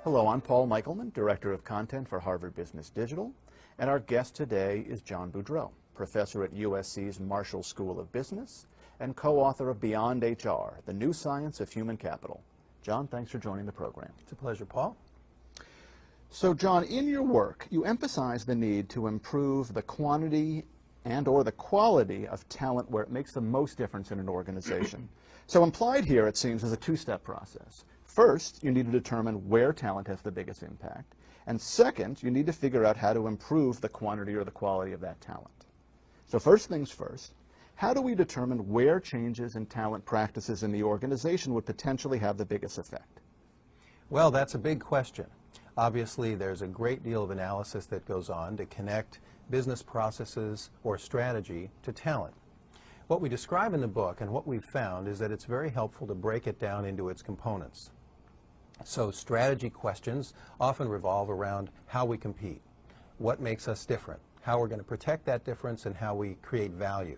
Hello, I'm Paul Michelman, Director of Content for Harvard Business Digital, and our guest today is John Boudreau, Professor at USC's Marshall School of Business and co-author of Beyond HR, The New Science of Human Capital. John, thanks for joining the program. It's a pleasure, Paul. So, John, in your work, you emphasize the need to improve the quantity and/or the quality of talent where it makes the most difference in an organization. So implied here, it seems, is a two-step process. First, you need to determine where talent has the biggest impact. And second, you need to figure out how to improve the quantity or the quality of that talent. So first things first, how do we determine where changes in talent practices in the organization would potentially have the biggest effect? Well, that's a big question. Obviously, there's a great deal of analysis that goes on to connect business processes or strategy to talent. What we describe in the book and what we've found is that it's very helpful to break it down into its components. So strategy questions often revolve around how we compete, what makes us different, how we're going to protect that difference, and how we create value.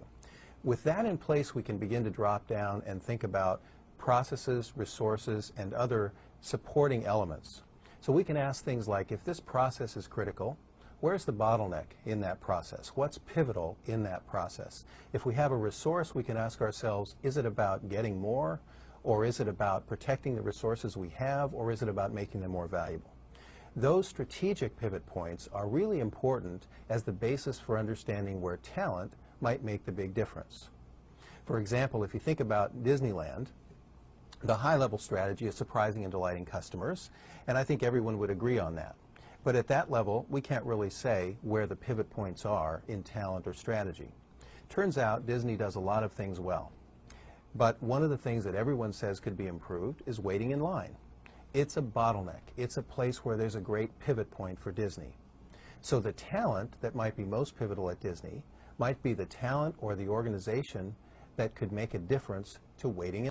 With that in place, we can begin to drop down and think about processes, resources, and other supporting elements. So we can ask things like, if this process is critical, where's the bottleneck in that process? What's pivotal in that process? If we have a resource, we can ask ourselves, is it about getting more, or is it about protecting the resources we have, or is it about making them more valuable? Those strategic pivot points are really important as the basis for understanding where talent might make the big difference. For example, if you think about Disneyland, the high-level strategy is surprising and delighting customers, and I think everyone would agree on that. But at that level, we can't really say where the pivot points are in talent or strategy. Turns out Disney does a lot of things well. But one of the things that everyone says could be improved is waiting in line. It's a bottleneck. It's a place where there's a great pivot point for Disney. So the talent that might be most pivotal at Disney might be the talent or the organization that could make a difference to waiting